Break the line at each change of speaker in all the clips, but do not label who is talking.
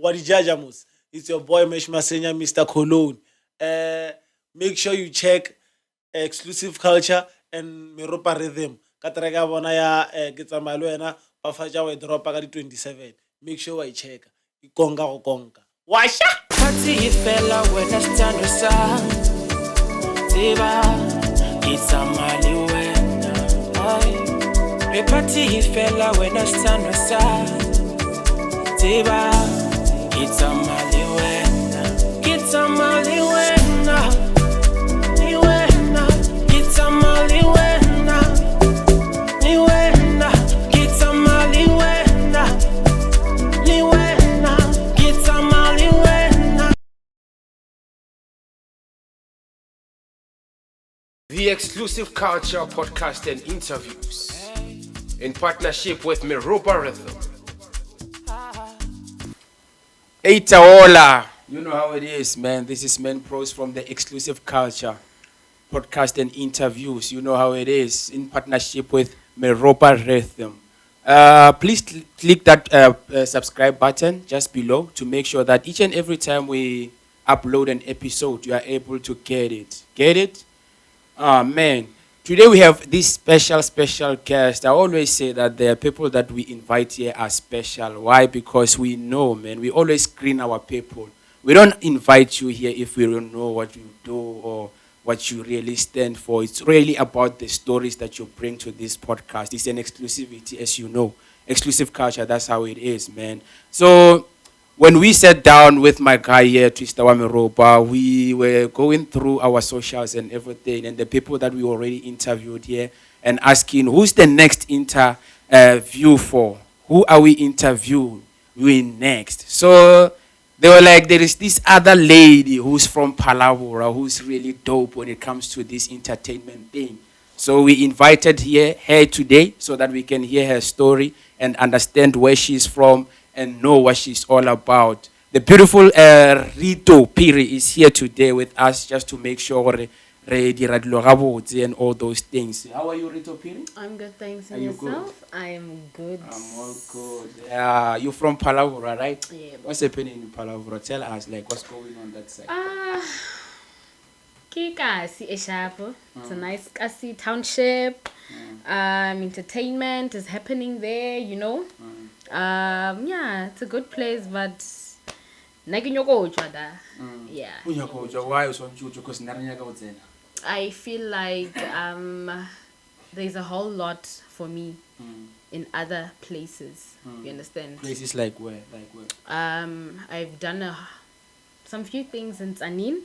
Wadijajamus. It's your boy Mesh Masenya, Mr. Cologne. Make sure you check Exclusive Culture and Meropa Rhythm. Katarega bona ya ke tsamaya le wena ba fatsa wa dropa ka di 27. Make sure wa check. Ikonga go konka. Washa!
Party ifela wena stand aside. Tiba kita mali wena. Ay. Party ifela wena stand aside. Tiba kita mali wena. Kita mali wena. Ni wena. Kita mali wena. Ni wena. Kita mali wena. Ni wena. Kita mali wena. The Exclusive Culture podcast and interviews in partnership with Meropa Rhythm. Itaola. You know how it is, man. This is Men Pros from the Exclusive Culture podcast and interviews. You know how it is in partnership with Meropa Rhythm. Please click that subscribe button just below to make sure that each and every time we upload an episode, you are able to get it. Get it? Man. Today we have this special guest. I always say that the people that we invite here are special. Why? Because we know, man. We always screen our people. We don't invite you here if we don't know what you do or what you really stand for. It's really about the stories that you bring to this podcast. It's an exclusivity, as you know. Exclusive culture, that's how it is, man. So when we sat down with my guy here, Twista Meropa, we were going through our socials and everything, and the people that we already interviewed here, and asking who's the next interview for? Who are we interviewing next? So they were like, there is this other lady who's from Palavora, who's really dope when it comes to this entertainment thing. So we invited her today so that we can hear her story and understand where she's from and know what she's all about. The beautiful Rito Phiri is here today with us just to make sure and all those things. How are you, Rito Phiri?
I'm good, thanks. And
Are you
yourself? I'm good.
I'm all good. Yeah, you're from Palavora, right?
Yeah.
What's happening in Palavora? Tell us, like, what's going on that side?
Kikasi Eshapo. It's a nice Kasi township. Entertainment is happening there, you know. Yeah, it's a good place, but yeah.
Why so because
I feel like there's a whole lot for me in other places. You understand?
Places like where?
I've done some few things in Tsanin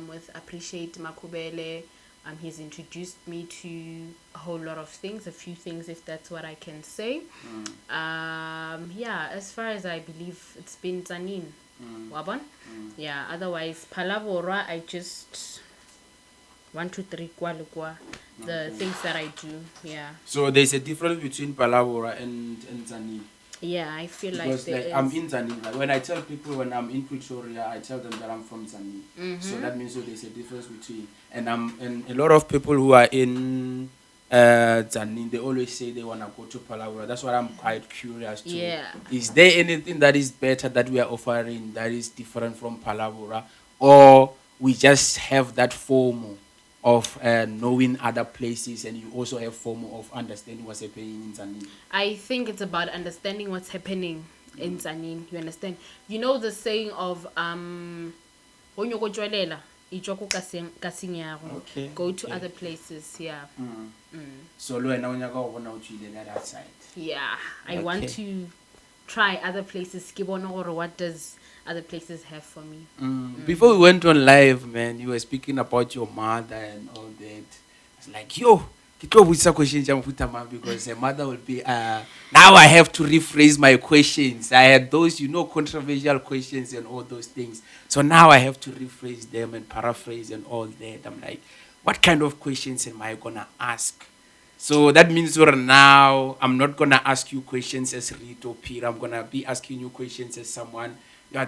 with Appreciate Makubele. He's introduced me to a whole lot of things, a few things, if that's what I can say. Yeah, as far as I believe, it's been Tsanin. Wabon? Yeah, otherwise, Palavora, I just 1, 2, 3, the things that I do. Yeah.
So there's a difference between Palavora and Tsanin.
Yeah, I feel
Because
like
I'm in Tsanin. Like when I tell people when I'm in Pretoria, I tell them that I'm from Tsanin. So that means there's a difference between. And a lot of people who are in Tsanin, they always say they wanna go to Palavora. That's what I'm quite curious to.
Yeah.
Is there anything that is better that we are offering that is different from Palavora, or we just have that FOMO of knowing other places, and you also have FOMO of understanding what's happening in Tsanin?
I think it's about understanding what's happening in Tsanin. You understand? You know the saying of
Okay.
Go to other places. Yeah.
So that side.
Yeah. I want to try other places. What does other places have for me?
Before we went on live, man, you were speaking about your mother and all that. It's like, yo, because the mother will be now I have to rephrase my questions. I had those, controversial questions and all those things. So now I have to rephrase them and paraphrase and all that. I'm like, what kind of questions am I gonna ask? So that means now I'm not gonna ask you questions as Rito Phiri. I'm gonna be asking you questions as someone.
No.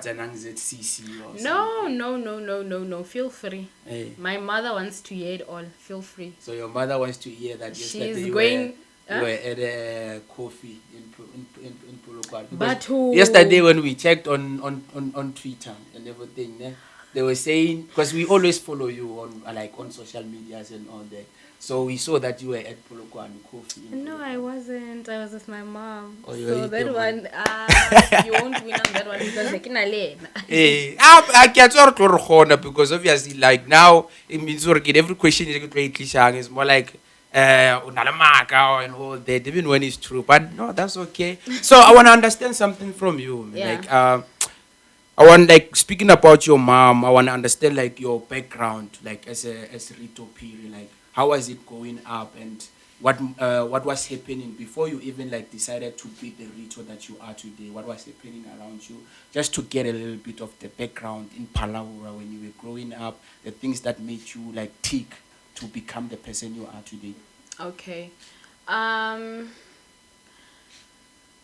Feel free.
Hey.
My mother wants to hear it all. Feel free.
So your mother wants to hear that yesterday
She's going
You were at a coffee in Polokwane.
But
Because
who-
yesterday when we checked on Twitter and everything, they were saying, because we always follow you on on social medias and all that. So we saw that you were at Polokwane coffee.
No, I wasn't. I was with my mom.
Oh, you were
so
with
that
your
one, you won't win on that one because like in
I can't sort of corner because obviously like now it means we get every question is more like unalamaka and all that, even when it's true. But no, that's okay. So I want to understand something from you.
Yeah.
Like I want speaking about your mom, I want to understand your background, as Rito Phiri, how was it going up and what was happening before you even decided to be the Rito that you are today? What was happening around you? Just to get a little bit of the background in Palawura when you were growing up, the things that made you tick to become the person you are today.
Okay.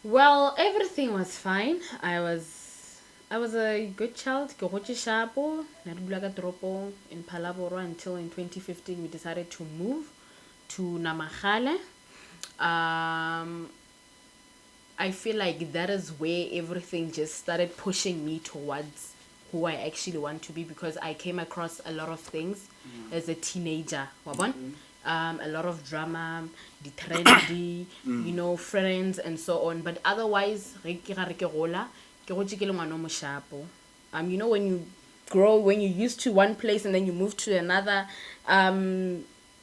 Well, everything was fine. I was a good child. Ke gotse shapo, na re dula ka toropong in Phalaborwa until in 2015 we decided to move to Namagale. I feel like that is where everything just started pushing me towards who I actually want to be, because I came across a lot of things as a teenager. Wabon? A lot of drama, the trendy, friends and so on. But otherwise, when you grow, when you're used to one place and then you move to another,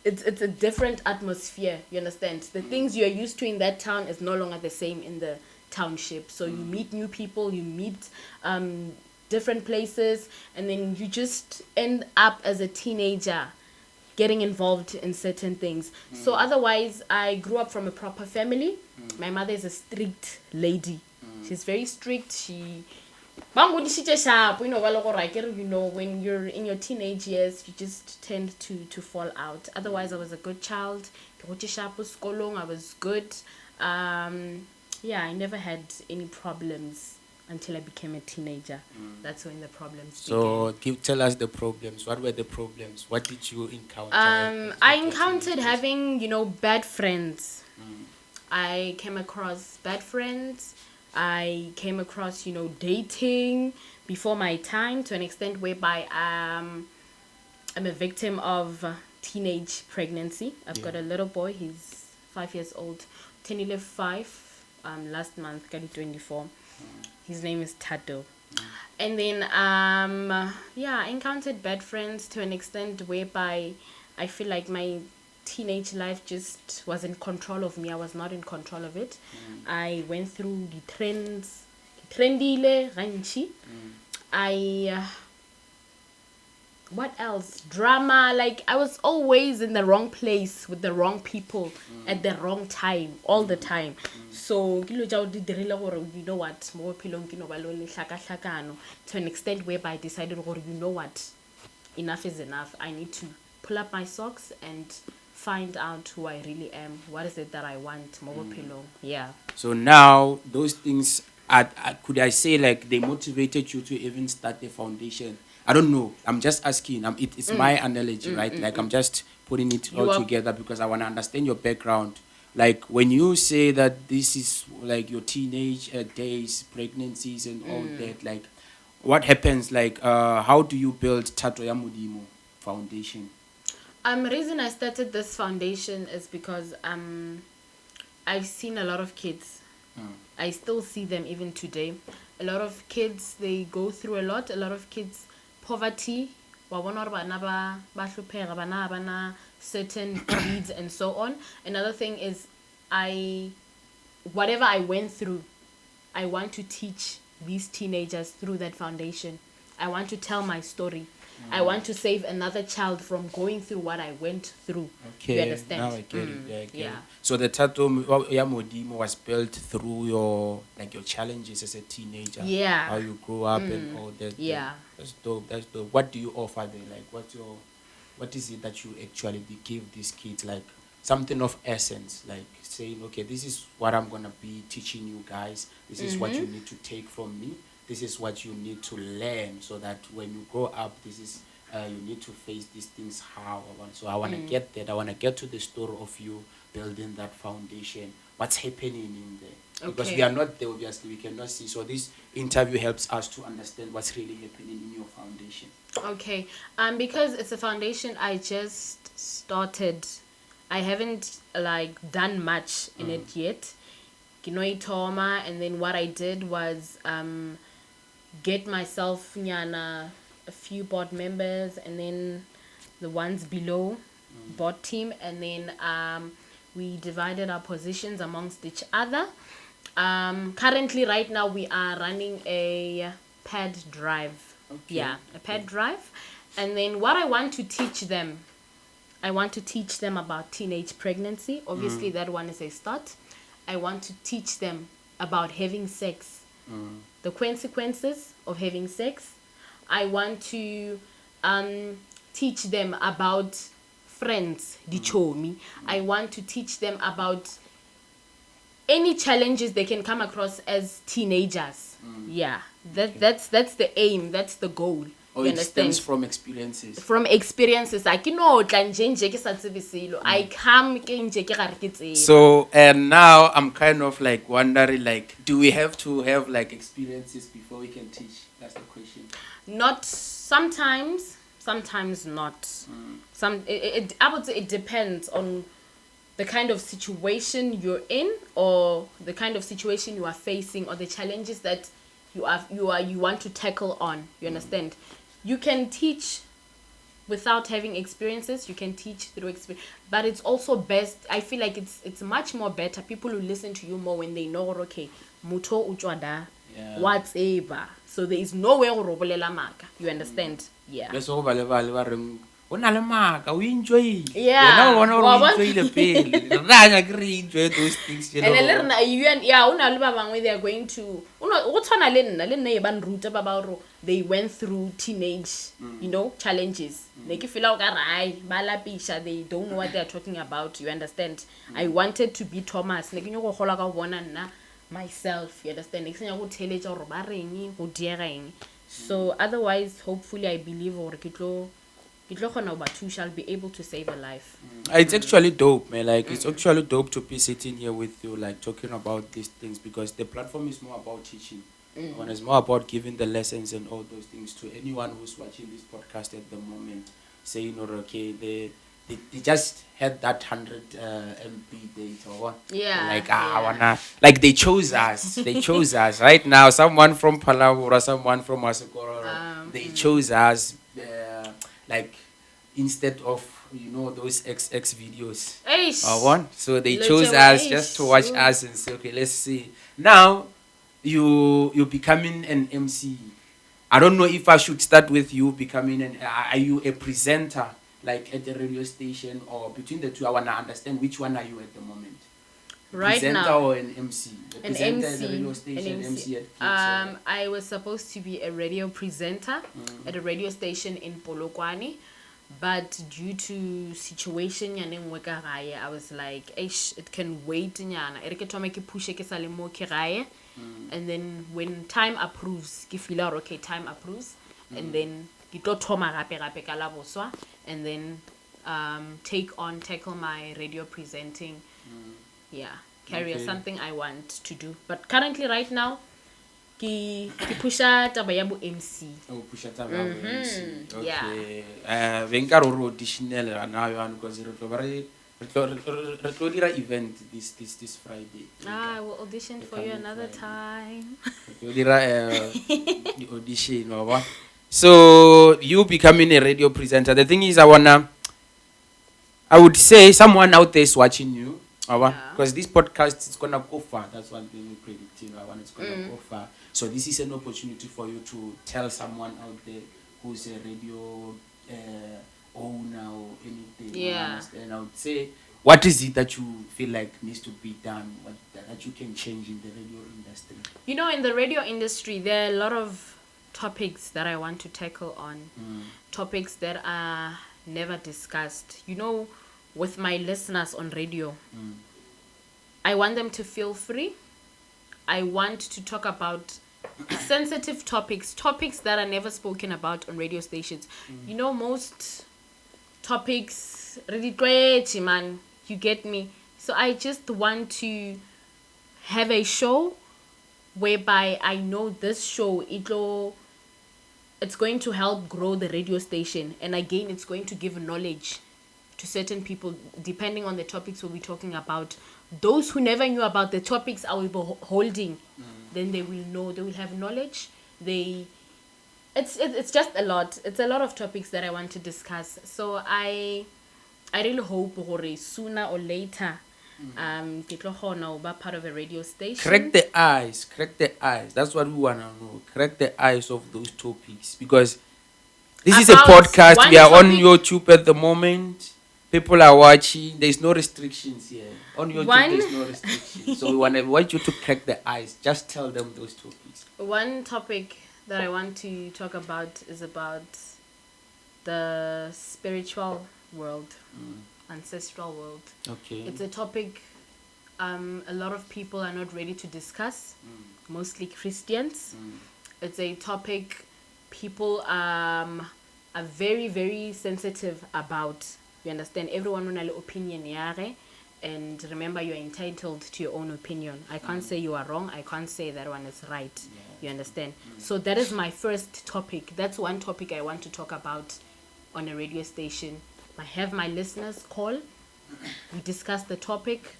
it's a different atmosphere, you understand? The things you're used to in that town is no longer the same in the township. So you meet new people, you meet different places, and then you just end up as a teenager getting involved in certain things. So otherwise, I grew up from a proper family. My mother is a strict lady. She's very strict. She when you're in your teenage years, you just tend to fall out. Otherwise, I was a good child. I was good. I never had any problems until I became a teenager. That's when the problems
So tell us the problems. What were the problems? What did you encounter?
I encountered having, bad friends. I came across bad friends. I came across, dating before my time, to an extent whereby I'm a victim of teenage pregnancy. I've got a little boy. He's 5 years old. He lived 5 last month, 24. His name is Tato. And then, I encountered bad friends to an extent whereby I feel like my teenage life just was in control of me. I was not in control of it. I went through the trends. Trendile, ranchi. What else? Drama. I was always in the wrong place with the wrong people at the wrong time, all the time. So, you know what? To an extent whereby I decided, you know what? Enough is enough. I need to pull up my socks and find out who I really am. What is it that I want? Yeah.
So now those things could I say they motivated you to even start the foundation? I don't know. I'm just asking. It's my analogy, right? I'm just putting it all together because I want to understand your background. When you say that this is your teenage days, pregnancies, and all that, what happens? How do you build Tato ya Modimo Foundation?
The reason I started this foundation is because I've seen a lot of kids. I still see them even today. A lot of kids, they go through a lot. A lot of kids, poverty, certain needs and so on. Another thing is whatever I went through, I want to teach these teenagers through that foundation. I want to tell my story. I want to save another child from going through what I went through.
Okay,
you understand?
now I get it. Yeah, I get
Yeah.
it. So the Tato ya Modimo was built through your challenges as a teenager.
Yeah.
How you grew up and all that.
Yeah.
That's dope. That's dope. What do you offer there? What is it that you actually give these kids? Something of essence, saying, okay, this is what I'm gonna be teaching you guys. This is what you need to take from me. This is what you need to learn so that when you grow up, this is you need to face these things how. So I want to get that. I want to get to the story of you building that foundation? What's happening in there? Because
Okay.
we are not there, obviously, we cannot see. So this interview helps us to understand what's really happening in your foundation.
Okay. Because it's a foundation I just started. I haven't like done much in it yet. Toma, and then what I did was get myself nyana a few board members, and then the ones below board team, and then we divided our positions amongst each other. Currently, right now, we are running a pad drive.
Okay.
Yeah, a pad drive. And then what I want to teach them, I want to teach them about teenage pregnancy. Obviously, that one is a start. I want to teach them about having sex, the consequences of having sex. I want to teach them about friends, dichomi. I want to teach them about any challenges they can come across as teenagers. Yeah, that's the aim, that's the goal.
Or
You
it
understand?
stems from experiences.
From experiences, like I come ke nje ke gare ke tseba.
So, and now I'm kind of like wondering, like, do we have to have like experiences before we can teach? That's the question.
Not sometimes not. I would say it depends on the kind of situation you're in, or the kind of situation you are facing, or the challenges that you want to tackle on. You understand? You can teach without having experiences. You can teach through experience, but it's also best. I feel like it's much more better. People who listen to you more when they know, okay, muto uchwada,
Yeah.
whatever. So there is no way urobolela maka. You understand? Yeah.
Let's go o na le maka, o enjoy.
Yeah.
Wena o bona
Wa
gore o
bona?
enjoy le pele. Ranya ke re enjoy those things.
And then una le ba bangwe they are going to go tshwana le nna e ba nruta ba ba ro they went through teenage challenges. Ne ke feel like ba lapisha, they don't know what they are talking about. You understand? I wanted to be Thomas. Ne ke nyoko gola ka bona nna myself. You understand? Ne ke senya go theletsa gore ba reng go diega eng. So otherwise, hopefully, I believe or shall be able to save a life.
It's actually dope, man. Like, it's actually dope to be sitting here with you, like, talking about these things, because the platform is more about teaching. One is more about giving the lessons and all those things to anyone who's watching this podcast at the moment, saying, or okay, they just had that 100 MB data or what?
Yeah.
Like, I wanna, like, they chose us. They chose us right now. Someone from Palawura, someone from Masakoro, they chose us. Like, instead of those XX videos. So they chose us just to watch us and say, okay, let's see. Now you're becoming an MC. I don't know if I should start with you becoming are you a presenter, like at the radio station, or between the two? I wanna understand which one are you at the moment.
Right
presenter
now,
or an MC? A
an
presenter
MC,
at the radio station,
an MC.
at Kids,
I was supposed to be a radio presenter at a radio station in Polokwane, but due to situation I was like, it can wait nyana. And then when time approves, okay, time approves, and then and then tackle my radio presenting. Career,
Okay.
something I want to do. But currently, right now, ke pusha taba ya bo MC.
Oh, push it up, MC.
Yeah.
Okay. Venka ro auditionel na yo because re tlo dira event this Friday.
I will audition for you another time.
Re tlo dira the audition or what? So you becoming a radio presenter. The thing is, I would say someone out there is watching you. Because this podcast is gonna go far. That's one thing we predicting. It's gonna go far. So this is an opportunity for you to tell someone out there who's a radio owner or anything.
Yeah.
And I would say, what is it that you feel like needs to be done? What that you can change in the radio industry?
In the radio industry, there are a lot of topics that I want to tackle on. Topics that are never discussed. With my listeners on radio, I want them to feel free. I want to talk about sensitive topics that are never spoken about on radio stations. Most topics, really man, you get me, So I just want to have a show whereby I know this show it's going to help grow the radio station, and again it's going to give knowledge to certain people depending on the topics we'll be talking about. Those who never knew about the topics I will be holding, then they will know, they will have knowledge. It's just a lot. It's a lot of topics that I want to discuss. So I really hope gore sooner or later ke tlo kgona ho ba part of a radio station.
Crack the eyes. That's what we wanna know. Crack the eyes of those topics, because this is a
About
podcast.
one
We are on
topic-
YouTube at the moment. People are watching. There's no restrictions here. On YouTube, there's no restrictions. So we want you to crack the eyes. Just tell them those topics.
One topic that I want to talk about is about the spiritual world, ancestral world.
Okay.
It's a topic a lot of people are not ready to discuss, mostly Christians. It's a topic people are very, very sensitive about. You understand? Everyone on an opinion, yare. And remember, you're entitled to your own opinion. I can't say you are wrong. I can't say that one is right. You understand? So that is my first topic. That's one topic I want to talk about on a radio station. I have my listeners call. We discuss the topic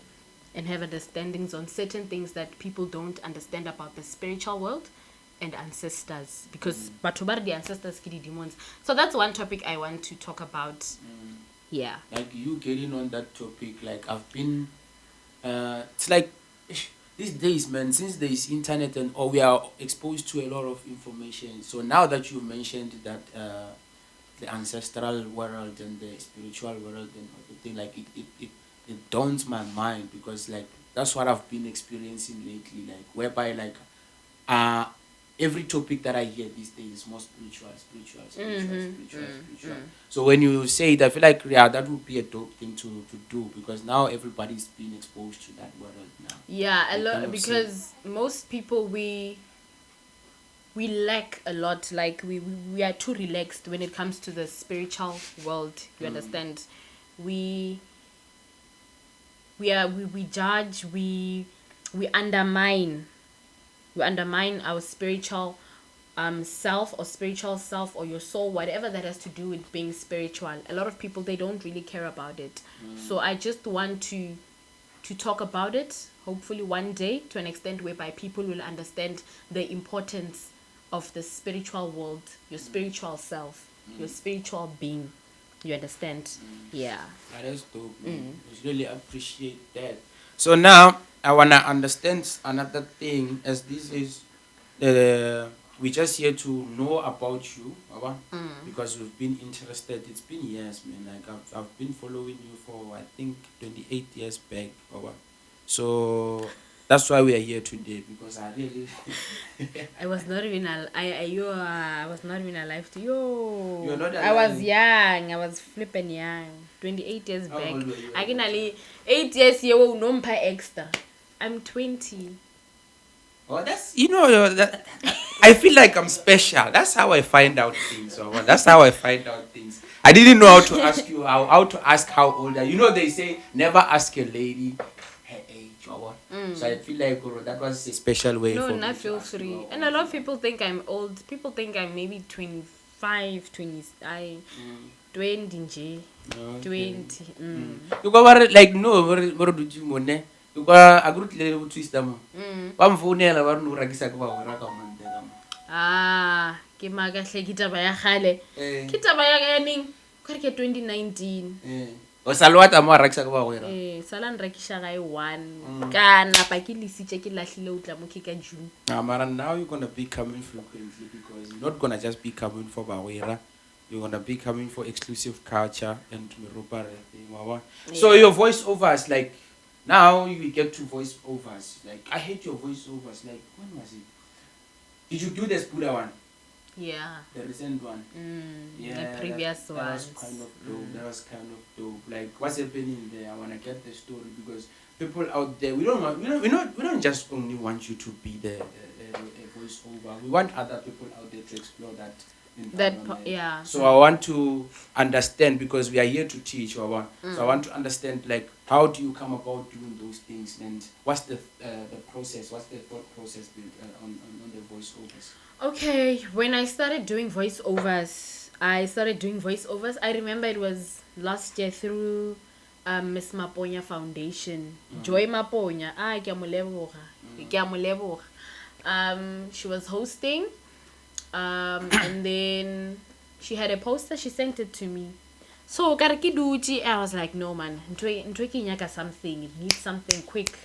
and have understandings on certain things that people don't understand about the spiritual world and ancestors. Because batho the ancestors ki di demons. So that's one topic I want to talk about. Yeah.
Like you getting on that topic, like I've been, it's like these days, man, since there is internet and all, we are exposed to a lot of information. So now that you mentioned that the ancestral world and the spiritual world and everything, like it dawns my mind, because like that's what I've been experiencing lately, like whereby like every topic that I hear these days is more spiritual. So when you say it, I feel like that would be a dope thing to do, because now everybody's being exposed to that world now.
Yeah, a
You
lot,
kind of
because most people we lack a lot. Like we are too relaxed when it comes to the spiritual world. You understand? We judge, we undermine our spiritual self or your soul, whatever that has to do with being spiritual. A lot of people, they don't really care about it. So I just want to talk about it, hopefully one day, to an extent whereby people will understand the importance of the spiritual world, your spiritual self, your spiritual being. You understand? Yeah.
That is dope, man. I really appreciate that. So now I wanna understand another thing, as this is we just here to know about you, Baba, because we've been interested. It's been years, man. Like I've been following you for I think 28 years back, Baba. So that's why we are here today, because I really
I was not even I was not even alive to you.
You're not
I was
alive.
young. I was flipping young. 28 years
How
back.
old were you
I
at
can
that
only 8 years you no extra. I'm 20.
Oh, that's that, I feel like I'm special. That's how I find out things. Baba. That's how I find out things. I didn't know how to ask you how to ask how old are you. You know they say never ask a lady her age or what. So I feel like that was a special way
No,
for me
not
to
feel
ask you
free.
how
And a lot of people think I'm old. People think I'm maybe 25, 20. 20 nje.
Okay.
20.
You go like no more do you mone. You go agrut le twist them. Ba mfounela ba no rakisa go ba ra ka monte ka mo.
Ah, ke magahle ke taba ya gale. Ke taba ya ning. Ka re ke 2019.
O salwata mo rakisa go ba go ra.
Sala nrekisha ga e 1 ka napa ke lisitse ke lahlile o tla mo ke ka June.
Mara now you're gonna be coming frequently, because you're not gonna just be coming for Bawira. You're gonna be coming for exclusive culture and Meropa thing. So your voiceovers, like now you get to voiceovers. Like I hate your voiceovers. Like when was it? Did you do the Spuda one?
Yeah.
The recent one?
The previous
that
ones.
was kind of dope. That was kind of dope. Like what's happening there? I wanna get the story, because people out there, we don't just only want you to be the voiceover. We want other people out there to explore that
Yeah.
So I want to understand, because we are here to teach. So I want to understand, like, how do you come about doing those things, and what's the process? What's the thought process on the voiceovers?
Okay, when I started doing voiceovers, I remember it was last year through Miss Maponya Foundation. Joy Maponya. Ah, ke a mo leboga. Ke a mo leboga. She was hosting, and then she had a poster. She sent it to me. So kariki duty, I was like, no man, ntwe ke nyaka something. It needs something quick.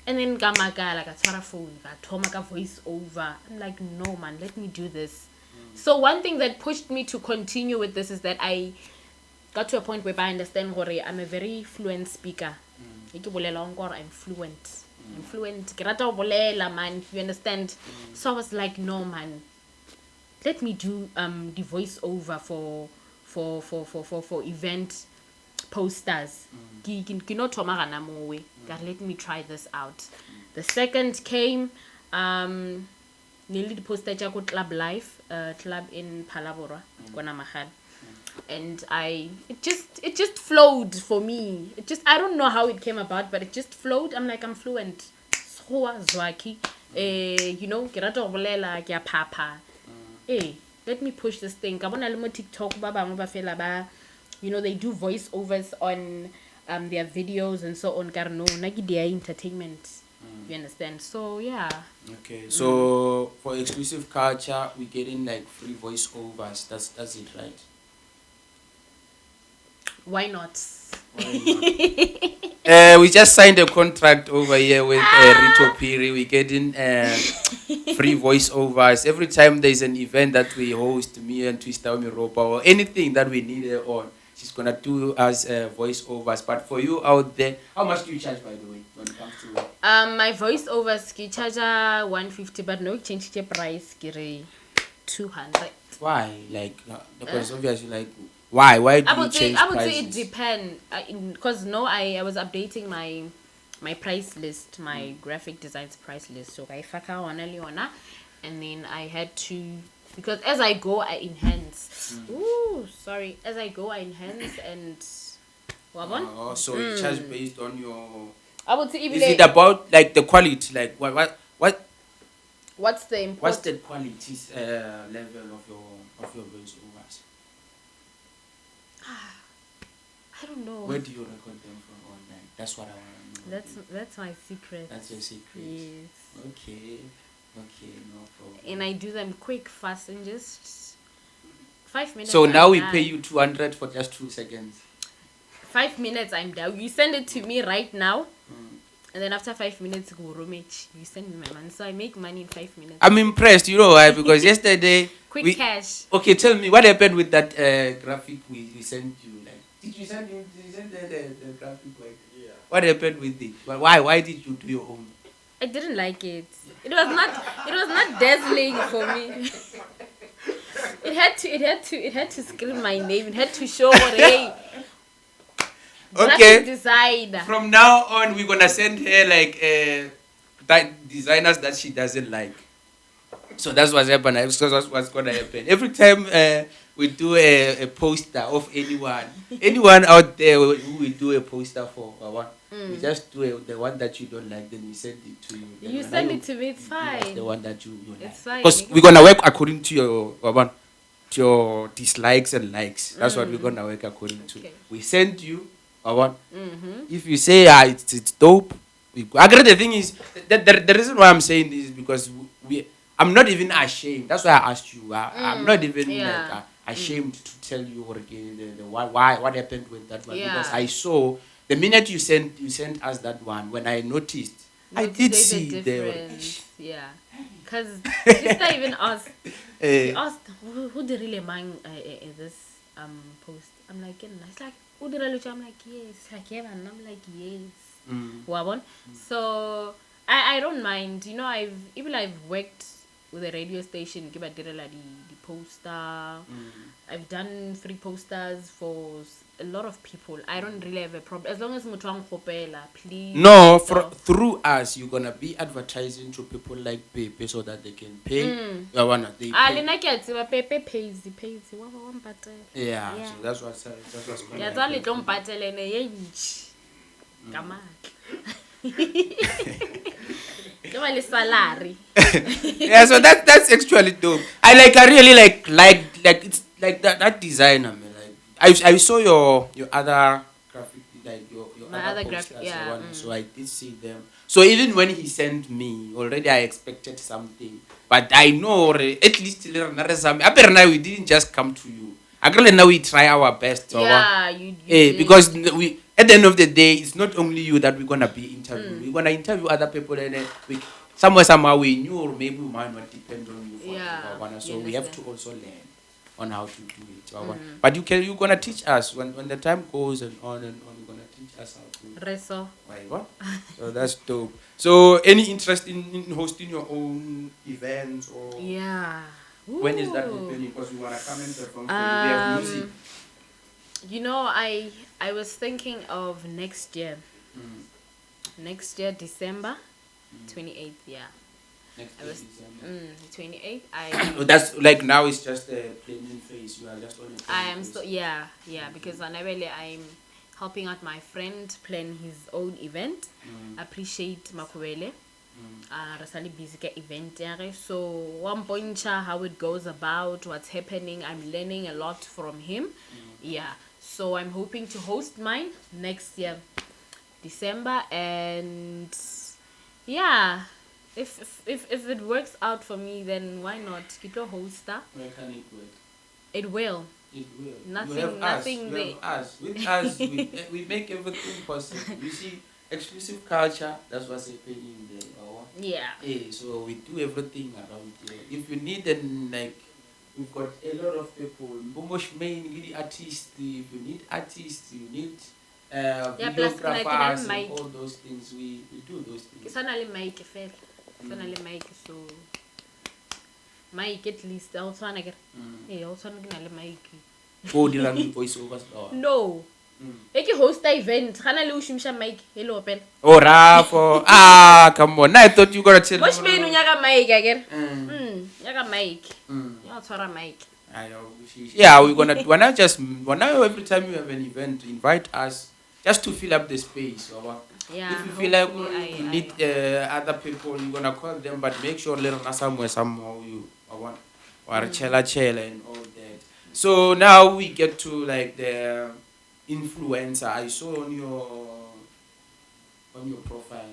And then ka makala ka tshwara phone ka thoma ka voice over. I'm like, no man, let me do this. So one thing that pushed me to continue with this is that I got to a point where I understand gore I'm a very fluent speaker. I'm fluent. I'm fluent. Ke rata ho bolela, man, you understand? So I was like, no man, let me do the voice over for event posters. Let me try this out. The second came nearly the poster jako Club Life, club in Palabora, Kona Mahal. And it just flowed for me. I don't know how it came about, but it just flowed. I'm like, I'm fluent. Zwaki. Ke rata go bolela, ke a papa. Let me push this thing. Ka bona le mo TikTok ba bangwe ba fela ba, they do voiceovers on their videos and so on. Karno, nagi dia entertainment. You understand? So yeah.
Okay. So for exclusive culture, we getting like free voiceovers. That's it, right?
Why not?
We just signed a contract over here with Rito Phiri. We're getting free voiceovers every time there's an event that we host. Me and Twista Miropa, or anything that we need her on, she's gonna do us voiceovers. But for you out there, how much do you charge, by the way, when it comes to
my voiceovers? I charge 150, but no change the price. Kere 200.
Why? Like because obviously, like. Why do you change prices?
I would say it depends. Because I was updating my price list, my graphic designs price list. So I faka wana liona, and then I had to, because as I go I enhance. As I go I enhance and wabon.
So you charge based on your.
I would say
is it about like the quality? Like what?
What's the important?
What's the quality level of your voiceovers?
I don't know.
Where do you record them from online? That's what I want to know.
That's my secret.
That's your secret.
Yes.
Okay, no problem.
And I do them quick, fast, and just 5 minutes.
So now we
done.
pay you 200 for just 2 seconds.
5 minutes, I'm down. You send it to me right now, and then after 5 minutes, go romage. You send me my money, so I make money in 5 minutes.
I'm impressed, you know why? Because yesterday.
Quick cash.
Okay, tell me what happened with that graphic we sent you. Like, did you send the graphic? Like, yeah. What happened with it? Why did you do your own?
I didn't like it. It was not dazzling for me. It had to scream my name. It had to show hey.
Okay.
Design.
From now on, we're gonna send her like that designers that she doesn't like. So that's what's happening. That's what's gonna happen. Every time we do a poster of anyone out there who we do a poster for, we just do the one that you don't like, then we send it to you.
You send it to me, it's fine.
The one that you like.
It's fine.
Because we're gonna work according to your dislikes and likes. That's what we're gonna work according to.
Okay.
We send you if you say it's dope. The thing is that the reason why I'm saying this is because I'm not even ashamed. That's why I asked you. I'm not even ashamed to tell you what happened with that one, because I saw the minute you sent us that one. When I noticed, I did see there.
Yeah, because sister even asked. He asked who did really mind this post. I'm like, it's like who did really? I'm like, yes. Like, yeah, and I'm like, yes. So I don't mind. I've worked with a radio station, ke ba direla di poster. I've done free posters for a lot of people. I don't really have a problem as long as motho a nkgopela, please.
No,
So-
through us, you're gonna be advertising to people like Pepe so that they can pay. They
Ah,
pay.
lena ke a tseba Pepe pays wa mpatela.
Yeah,
Yeah.
so that's what's gonna
Ya tsa le
happen.
tlo mpatela ene ye ntši. Ka matla. Ke ba le salary.
Yeah, so that's actually dope. I really like it's like that designer, man. Like I saw your other graphic, like your
My
other
other graphic,
posters,
yeah,
so I did see them. So even when he sent me, already I expected something, but I know at least we didn't just come to you. Actually, now we try our best.
Yeah, you did.
Because we at the end of the day, it's not only you that we're gonna be interviewing. We're gonna interview other people, and then we somehow we knew, or maybe we might not depend on you for
Yeah,
so
you
we have to
understand.
also learn on how to do it. But you're gonna teach us when the time goes and on, you're gonna teach us how to.
Reso.
What? So that's dope. So any interest in hosting your own events or
Yeah.
when is that
Ooh.
happening? Because we wanna come and perform. We have music.
You know, I was thinking of next year. Next year, December 28th. Yeah.
Next
I was
December.
28th.
Oh, that's like now it's just a planning phase. You are just on a
I
planning
am
phase.
so yeah because I'm helping out my friend plan his own event. Appreciate Makubele. Rasali busy ke event yare. So one pointer how it goes about, what's happening. I'm learning a lot from him. Yeah. So I'm hoping to host mine next year, December, and yeah. If it works out for me, then why not? Kito hoster.
Where can it work?
It will.
It will.
Nothing-
You have
nothing
us. You
they-
have us. With us, we make everything possible. You see, exclusive culture. That's what's happening there.
Yeah.
So we do everything around here. If you need we've got a lot of people. Bomosh main the artists. If you need artists, you need
plus
videographers
like
and all those things. We do those
Ke
things.
sana le mic fela. Sana le mic, so mic at least I also wanna get also ke na le mic.
Oh, the run voice overs.
No. Ke host a event, gana le o shumisha mic hello opela.
Oh, Rafo. Come on. I thought you were gonna tell
Bosh me no nyaka mic again. Nyaka mic. Ya tshwara mic.
I know. Yeah, we're gonna. Why not every time you have an event, invite us just to fill up the space.
Yeah.
If you feel like
hopefully
you need other people, you're gonna call them, but make sure little somehow you want or chela and all that. So now we get to like the influencer. I saw on your profile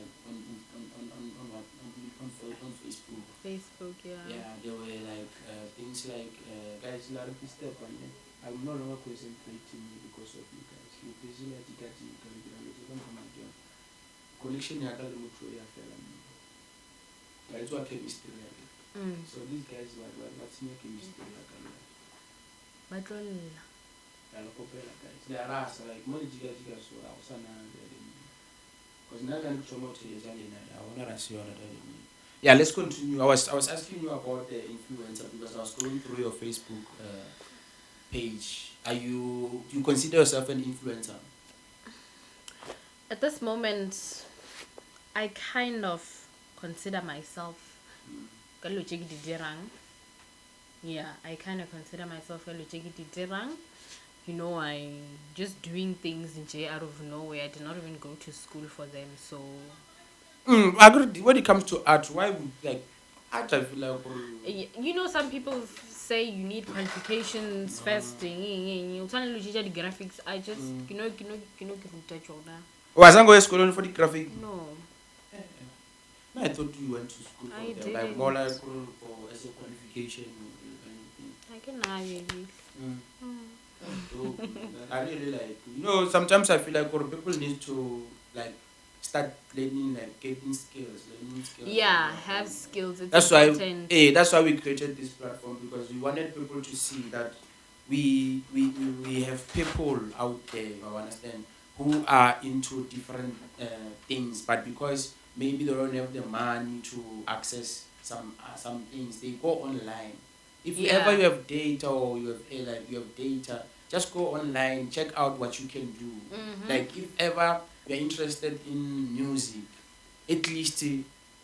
on Facebook.
Facebook, yeah.
Yeah, there were like things like guys, a lot of step on it. I'm no longer concentrating because of you guys. You busy like you got connection ya ka le motho ya fela. It's what chemistry. So these guys what's your chemistry ya ka le.
Batlolla.
Guys. They are us like more jiga so I was because now I'm promote I want to see what yeah, let's continue. I was asking you about the influencer because I was going through your Facebook page. Do you consider yourself an influencer?
At this moment, I kind of consider myself yeah, I kind of consider myself you know, I'm just doing things in J out of nowhere. I did not even go to school for them, so
I agree. When it comes to art, why would like art? I feel like
you know, some people say you need qualifications first. You trying to the graphics. I just you know
was I going to school for the graphic?
no.
No, I thought you went to school for
I
them, like
didn't.
more like for as a qualification or anything.
I can maybe.
So, I really like, sometimes I feel like people need to like start learning, like learning skills.
Yeah, have skills. It's
That's why,
important.
that's why we created this platform, because we wanted people to see that we have people out there, you understand, who are into different things, but because maybe they don't have the money to access some things, they go online. If
Yeah.
ever you have data or you have data, just go online, check out what you can do. Like if ever you're interested in music, at least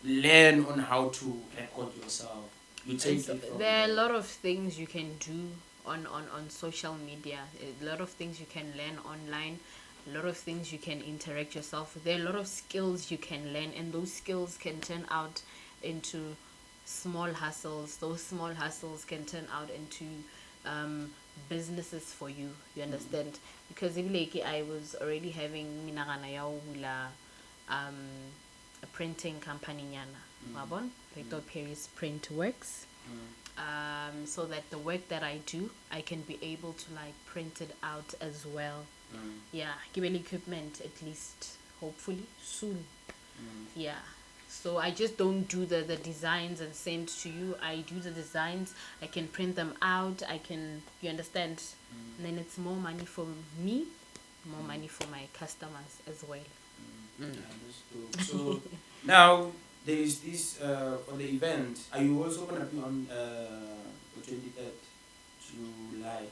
learn on how to record yourself. You take
So
it from
there are a
there.
lot of things you can do on social media. A lot of things you can learn online. A lot of things you can interact yourself with. There are a lot of skills you can learn, and those skills can turn out into small hustles. Those small hustles can turn out into businesses for you. You understand? Because if like I was already having minagana ya ho bula, a printing company nyana. Wabon? Rito Phiri's print works. So that the work that I do, I can be able to like print it out as well. Yeah, give an equipment at least, hopefully soon. Yeah. So I just don't do the designs and send to you. I do the designs. I can print them out. You understand? And then it's more money for me, more money for my customers as well.
Understood. So now there is this for the event. Are you also gonna be on the 23rd July?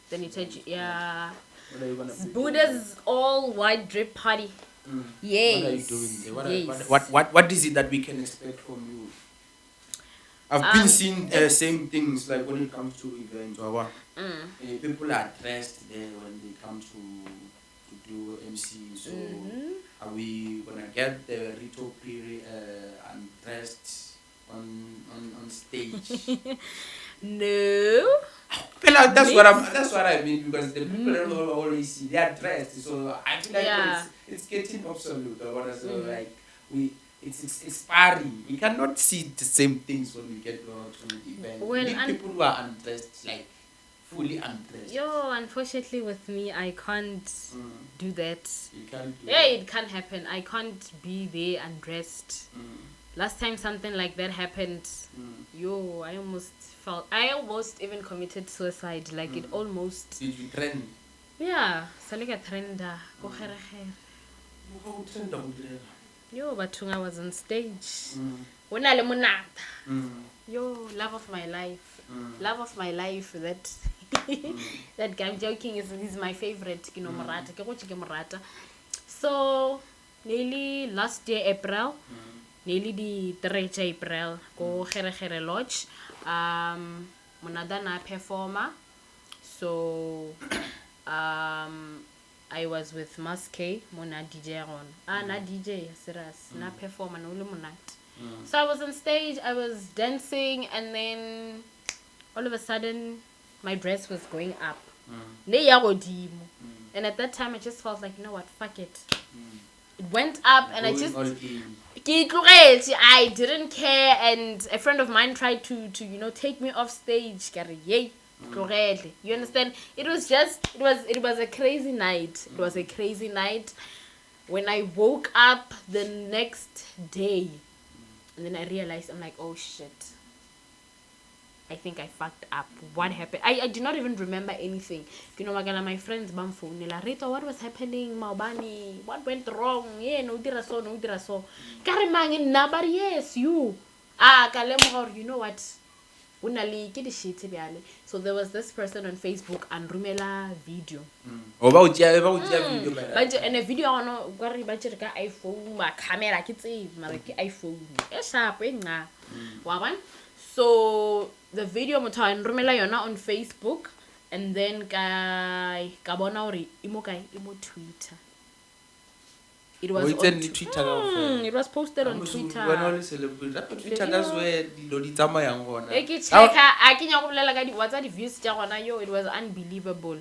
Then you touch, yeah.
What are you gonna be
Buddha's all white drip party.
doing?
Yes.
What are you doing there?
Yes.
What is it that we can expect from you? I've been seeing same things like when it comes to events or what. People are dressed there when they come to do MC. So are we gonna get the Rito Phiri undressed on stage?
No.
Well, that's what I mean, because the people don't always see they are dressed. So I feel like
Yeah.
it's getting obsolete or what. So like it's expiring. We cannot see the same things when we get to the event.
Well,
We need people who are undressed, like fully undressed.
Yo, unfortunately with me, I can't do that.
You can't do
Yeah,
that.
it can't happen. I can't be there undressed. Last time something like that happened, yo, I almost even committed suicide. Like it almost,
Did you trend?
yeah, salika trenda, go kgerekgere.
How trend are you?
Yo, Batunga was on stage. Wona le monada. Yo, love of my life. Love of my life, that that guy, I'm joking, is my favorite. So nearly last year April, nearly the 3rd April, go kgerekgere lodge. Monada na performer. So I was with Maske, Mona DJ on. Na DJ, serious. Na performer, no lumunat. So I was on stage, I was dancing, and then all of a sudden my dress was going up. And at that time I just felt like, you know what, fuck it. It went up and I didn't care, and a friend of mine tried to take me off stage. You understand? It was a crazy night. It was a crazy night. When I woke up the next day, and then I realized, I'm like, oh shit, I think I fucked up. What happened? I did not even remember anything. You know, my friends bam phone Rito, what was happening? Maubani, what went wrong? Yeah, no dira so. Karimangin na, but yes, you. Kalem, you know what? So there was this person on Facebook and Rumela video.
Video by that.
And a video on iPhone, my camera, iPhone. So the video and Rumela you're not on Facebook, and then kabona imo Twitter. It was on
Twitter.
it was posted on Twitter.
When all celebrate that Twitter, that's where the Loditama Yangona.
The views it was unbelievable.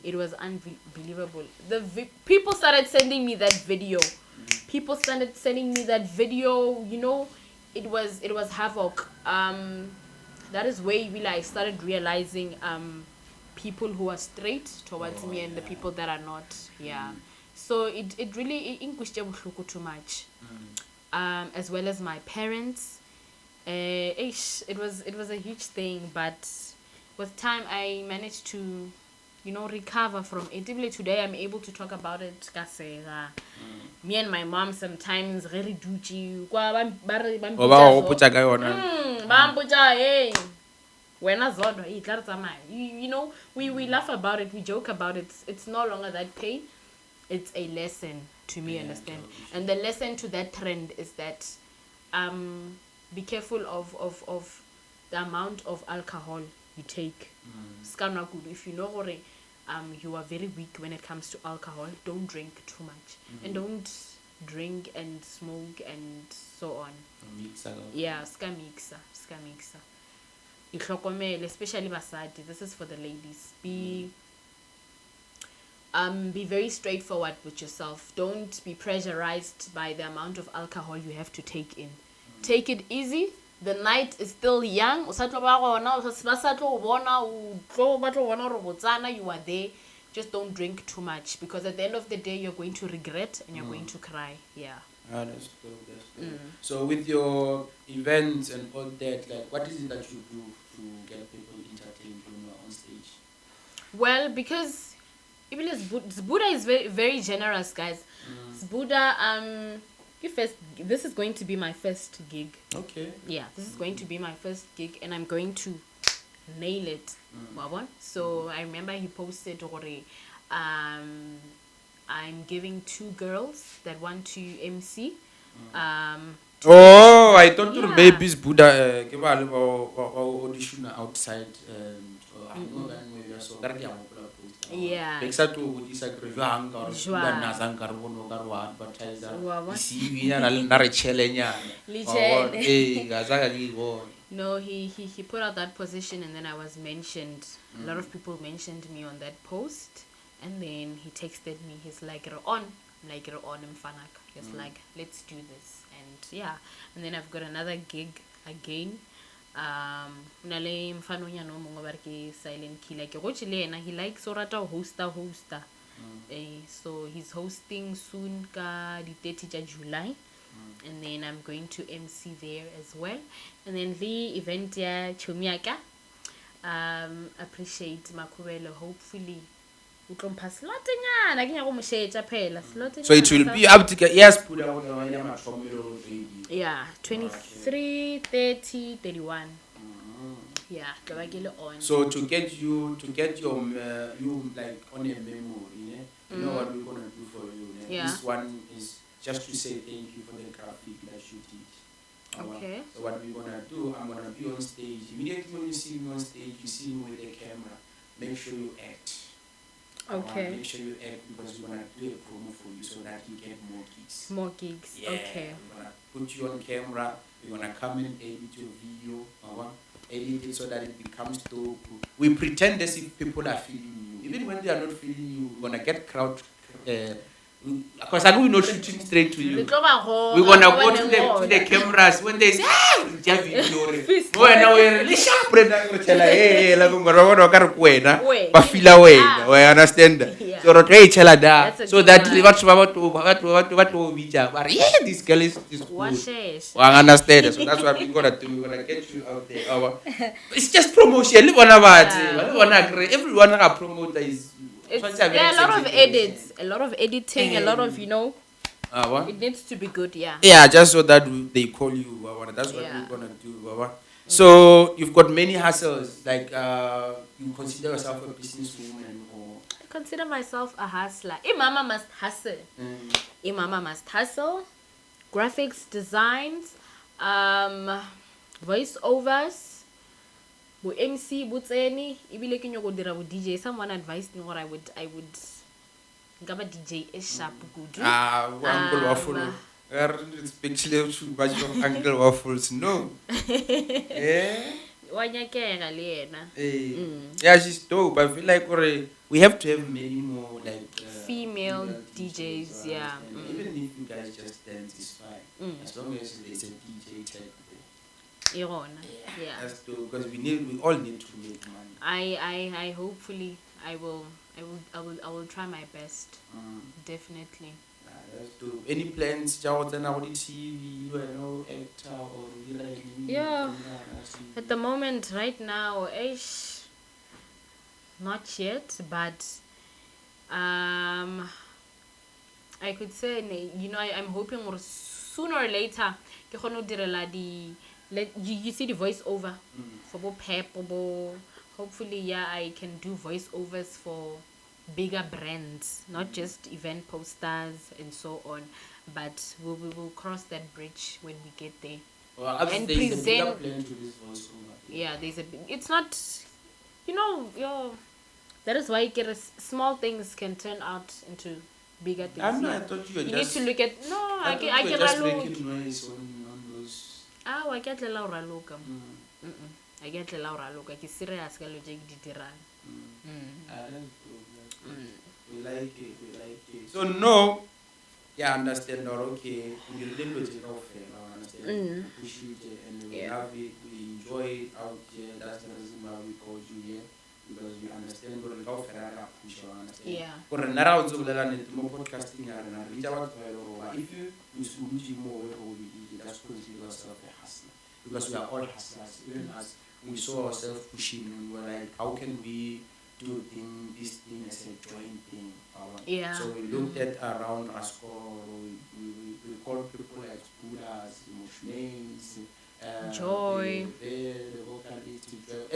It was unbelievable. People started sending me that video. People started sending me that video. You know, it was havoc. That is where I started realizing people who are straight towards me and the people that are not. Yeah. So it really increased too much. As well as my parents. It was a huge thing, but with time I managed to, recover from it. Even today I'm able to talk about it. Me and my mom sometimes very duty. Hey. We laugh about it, we joke about it. It's no longer that pain. It's a lesson to me, understand? And the lesson to that trend is that be careful of the amount of alcohol you take. If you know you are very weak when it comes to alcohol, don't drink too much. And don't drink and smoke and so on. Yeah, ska mixa. Especially basadi. This is for the ladies. Be very straightforward with yourself. Don't be pressurized by the amount of alcohol you have to take in. Take it easy. The night is still young. You are there. Just don't drink too much, because at the end of the day you're going to regret and you're going to cry. Yeah.
That's good. So with your events and all that, like, what is it that you do to get people entertained when you're on stage?
Well, because even Buddha is very, very generous, guys. Buddha, this is going to be my first gig.
Okay.
Yeah, this is going to be my first gig, and I'm going to nail it. So I remember he posted I'm giving 2 girls that want to MC.
I thought your baby's Buddha audition outside.
Yeah. No, he put out that position, and then I was mentioned. A lot of people mentioned me on that post, and then he texted me. He's like, "You're on." I'm like, "You're on, Mfanak." He's like, "Let's do this." And yeah, and then I've got another gig again. Nale mfanonya no mongo barke silent killer. He likes orata hoster. So he's hosting soon ka the 30th of July. And then I'm going to MC there as well. And then the event ya Chumiaka. Appreciate Makubelo. Hopefully
so it will be up to
yeah, 23, 30, 31. Yeah, on.
So to get your you like on a memo, you know what we're gonna do for you.
Yeah.
This one is just to say thank you for the graphic that you did.
Okay.
So what we're gonna do, I'm gonna be on stage. Immediately when you see me on stage, you see me with the camera. Make sure you act.
Okay.
Make sure you act, because we're gonna do a promo for you so that you get more gigs.
More gigs.
Yeah.
Okay.
We're gonna put you on camera. We're gonna come and edit your video. Edit it so that it becomes dope. We pretend as if people are feeling you. Even when they are not feeling you, we're gonna get crowd. Because I know we're not shooting straight to you. We're gonna go to the cameras when they say, I understand. So that this girl is cool. I understand. So that's what we're gonna do. We're gonna get you out there. It's just promotion. Everyone a promoter is.
There are a lot of edits, a lot of editing, a lot of it needs to be good, yeah.
Yeah, just so that they call you. That's what we're gonna do. So you've got many hustles. Like you consider yourself a businesswoman, or?
I consider myself a hustler. Mama must hustle. Mama must hustle. Graphics, designs, voiceovers. Bu MC butseni ibile ke nyoko dira bu DJ. Someone advised me what I would ngaba DJ is sharp kudu.
Uncle Waffle. Especially too much of Uncle Waffles. No. Yeah.
Wanyakega le yena.
Yeah, she's dope. I feel like we have to have many more like
female DJs, yeah.
Even if you guys just dance, it's fine. As long as there's a DJ type.
Yeah.
That's true, because we all need to make money.
I hopefully I will try my best. Definitely.
That's true. Any plans? TV, actor or
yeah. At the moment, right now, Not yet, but I could say, I'm hoping or sooner or later, ke kgone ho direla you see the voiceover for bo Pep, hopefully, yeah, I can do voiceovers for bigger brands, not just event posters and so on, but we will cross that bridge when we get there.
Well,
And
there's a bigger
present-
plan to this voiceover.
Yeah, it's not, that is why small things can turn out into bigger things.
I
Yeah.
thought you were
You
just.
need to look at
I thought you were just making noise on those.
wa ke tlela o raloka. I get tlela o raloka ke serious ka lo je ke di dirang.
We like it, we like it. So no, yeah, understand or okay, we really go to I understand. Appreciate it and we love it, we enjoy it out here. That's the reason why we called you here. Because we understand what go Ferrara push or understand.
Yeah.
Because nara o tsolela ne mo podcasting ya rena re tsa batho ba ile if you usumuji more where we just consider yourself a hustler. Because we are all hustlers. Even as we saw ourselves pushing and we were like, how can we do this thing as a joint thing?
Yeah.
So we looked at around Rascor, we called people like Buddhas, Emotionates,
Joy.
The vocalist.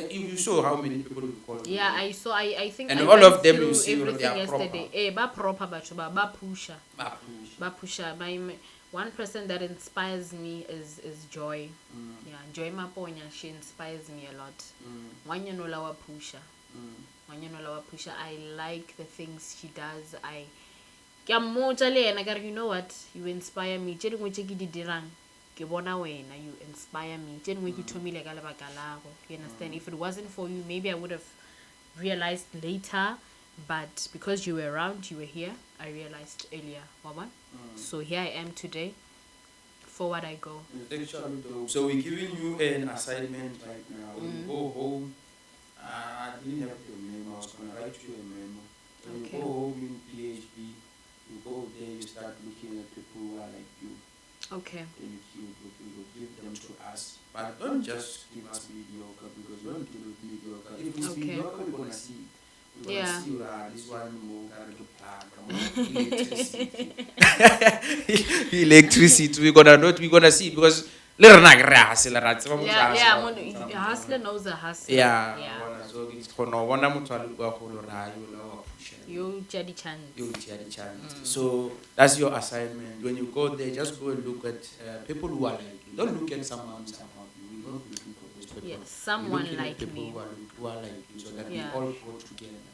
You saw how many people we called.
Yeah, I saw. I think.
And
I
all
went
of them
through
you see
everything
they are
yesterday.
proper.
Ba proper ba pusher. Ba pusher. One person that inspires me is Joy. Yeah, Joy Maponya. She inspires me a lot. Wanyanola wa pusher. Wanyanola wa pusher. I like the things she does. You know what? You inspire me. You inspire me. You understand? If it wasn't for you, maybe I would have realized later, but because you were around, you were here, I realized earlier. So here I am today. Forward I go.
So we're giving you an assignment right now. When you go home, I didn't have your memo. I was going to write you a memo. When you go home in PhD, you go there, you start looking at people who are like you.
Okay.
Then you give them to us. But don't just give us mediocre, because we don't deal with mediocre. If it's mediocre, we're going to see it. We're going to see this one more electricity. We're gonna see it because
Hustler knows a hustler.
Yeah.
So you jadi chance.
So that's your assignment. When you go there, just go and look at people who are like you. Don't look at someone who's above you. We're not looking for those people.
Yes, someone like
people
me.
who are like you, so that we
Yeah.
all go together.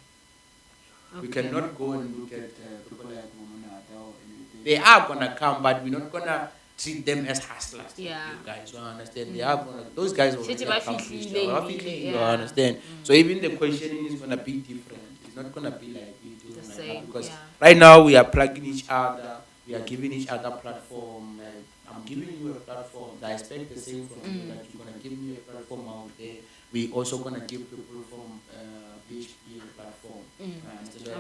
Okay.
We cannot go and look at people like monada or anything. They are gonna come, but we're not gonna treat them as hustlers.
Yeah.
You guys will understand. They are gonna. Those guys will
Shit,
accomplished. You
yeah.
understand. So even the questioning is gonna be different. It's not gonna be like we do
The
right
same,
now, because
yeah.
right now we are plugging each other. We are giving each other platform. Like, I'm giving you a platform. I expect the same from you. Like you're gonna give me a platform out there. We also gonna give people from PHP a platform.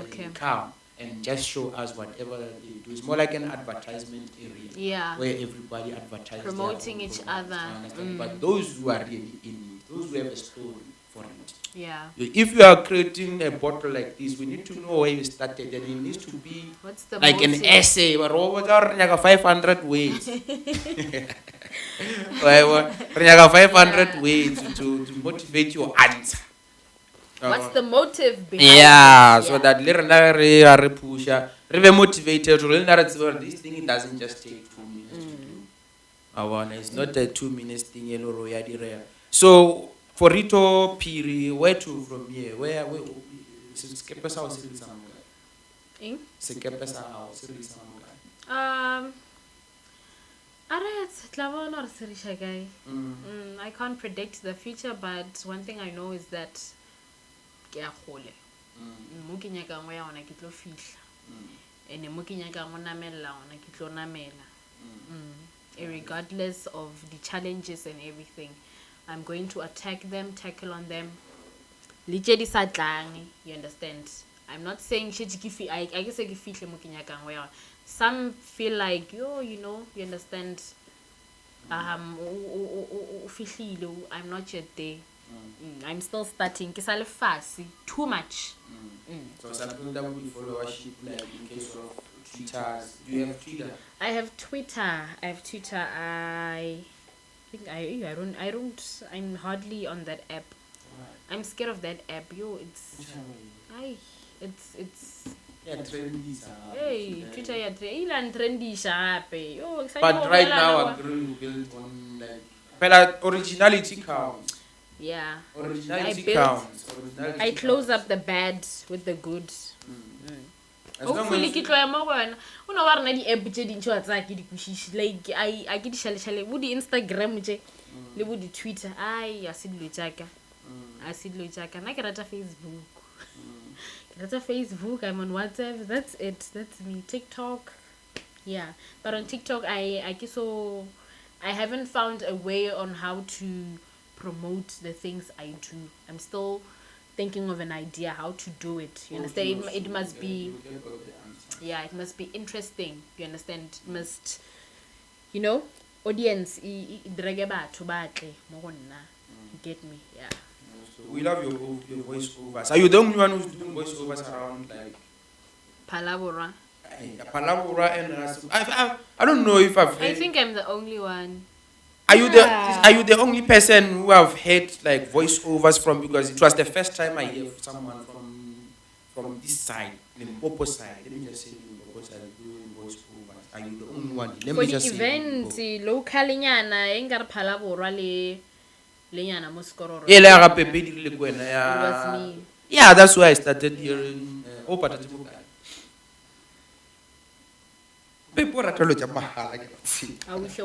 Okay.
Come and just show us whatever they do. It's more like an advertisement area.
Yeah.
Where everybody advertises.
Promoting each other.
But those who are really in it, those who have a story for it.
Yeah.
If you are creating a bottle like this, we need to know where you started, and it needs to be
What's the
like
motive?
an essay. 500 ways. 500 ways to motivate your answer.
What's the motive behind
Yeah,
it?
so that we push, we motivated. This thing doesn't just take 2 minutes. It's not a 2 minutes thing. So for Rito Phiri, where to from here? Where
I can't predict the future, but one thing I know is that regardless of the challenges and everything, I'm going to attack them, tackle on them. You understand? I'm not saying I guess some feel like you understand. I'm not yet there. I'm still starting. Ke sa le fase, too much.
So something that would followership, like in case of Twitter. Do you have Twitter?
I have Twitter. I think I'm hardly on that app. I'm scared of that app. Yo, it's
Yeah, trendy.
hey, Twitter ya trendy shape. Yo,
But right now, I'm going to build on like. But originality counts.
yeah.
Originality counts. Originality
I close
counts.
up the bad with the good.
As long
Hopefully
as
ke tloya mo bona. Una wa rena di app tse dintšho tsa ke di kwishishi like I ke di shale bo di Instagram tse le bo di Twitter. Ai a se dilo tsaka. A se dilo tsaka. Na ke rata Facebook. Ke rata Facebook, I'm on WhatsApp. That's it. That's me. TikTok. Yeah. But on TikTok I haven't found a way on how to promote the things I do. I'm still thinking of an idea how to do it. You understand? It must be, yeah, it must be interesting. You understand? It must, you know, audience drage batho batle mo go nna. Get me? Yeah.
So we love your voiceovers. Are you the only one who's doing voiceovers around like
Palabora.
Palabora and I don't know if I've heard.
I think I'm the only one.
Are you the only person who have heard like voiceovers from, because it was the first time I hear someone from this side, Limpopo side. Let me just say Limpopo side doing voiceovers. Are you the only one? Let
For
me
the
just
event locally nyana engare Palabora le nyana mo Skororo.
It
was me.
Yeah, that's why I started hearing people are telling
I wish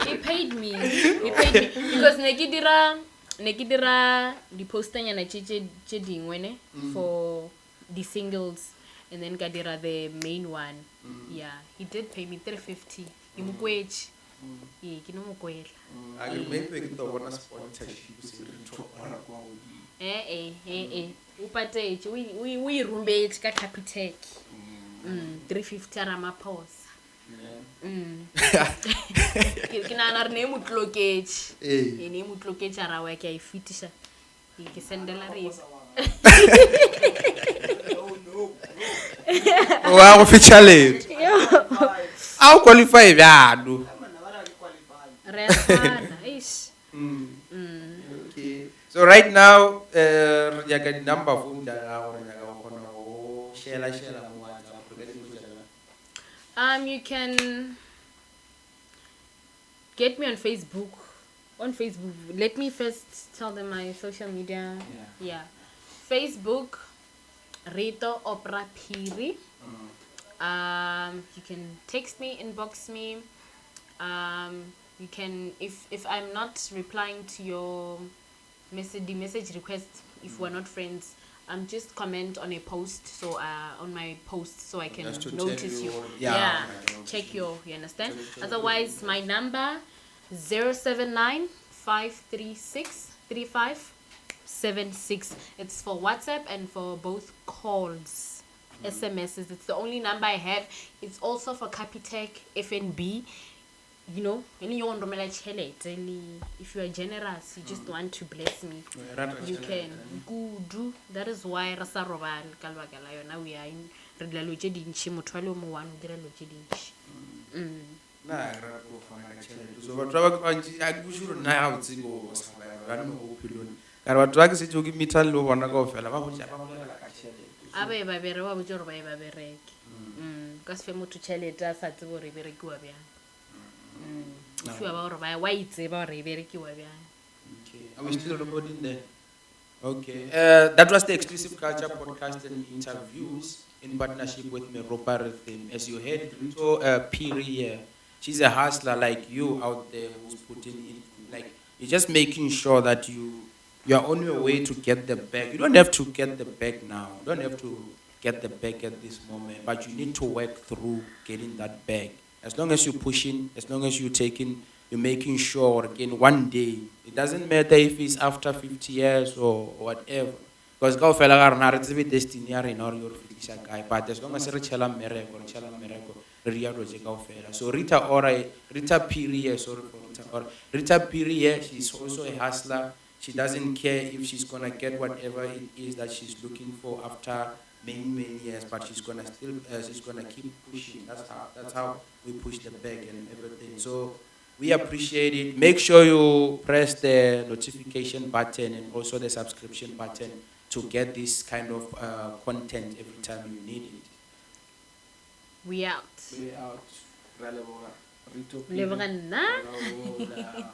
he paid me because ne ke dira di postanyana tše dingwe ne for the singles, and then ka dira the main one. Yeah, he did pay me 350. Ke mo kwetše. Ke no mo kwela.
I remember the one sponsorship.
Upatetše o e rumbetše ka Capitec. 350 Ramaphosa. Ke nana re ne mo tloketše. E ne mo tloketše ra wa ke a e fetiša. Ke sendela re.
Wa go fetšhaletse. A o qualify bjalo.
Re a tshwana. Eish.
Okay. So right now, ya ka di number phone da go ya ga go na go share mo WhatsApp.
You can get me on Facebook. On Facebook, let me first tell them my social media. Yeah. Facebook, Rito Phiri. You can text me, inbox me. You can, if I'm not replying to your message request, if we're not friends, just comment on a post, so on my post, so I can notice you. Yeah, check you understand? Otherwise, my number 079-536-3576. It's for WhatsApp and for both calls, SMSs. It's the only number I have. It's also for Capitec, FNB. You know, if you are generous, you just want to bless me, you can do. That is why Rasa Robal Kalwagala, now we are in Redaloje Dinchi, Mutwalo Moan, Diraloje Dinchi.
So what I should now go. I don't drugs to give me tell you one ago, fella.
Abe Babere, what would your Baberek? Because for to tell it, that's at the very good. If you are about white, about a very good.
Are we still recording there? Okay. That was the Exclusive Culture podcast and interviews in partnership with Rito Phiri. As you heard, Rito Phiri, she's a hustler like you out there who's putting in, like, you're just making sure that you're on your way to get the bag. You don't have to get the bag now. You don't have to get the bag at this moment, but you need to work through getting that bag. As long as you're pushing, as long as you're making sure, again, one day, it doesn't matter if it's after 50 years or whatever. Because God fell out it's a destiny or your guy, but as long as you're a miracle, so Rito Phiri, sorry for Rito Or Rito Phiri, yeah, she's also a hustler. She doesn't care if she's gonna get whatever it is that she's looking for after many years, but she's gonna still she's gonna keep pushing. That's how we push the bag and everything. So we appreciate it. Make sure you press the notification button and also the subscription button to get this kind of content every time you need it.
We out.
We out. Rito
Leboga nna.
Phiri.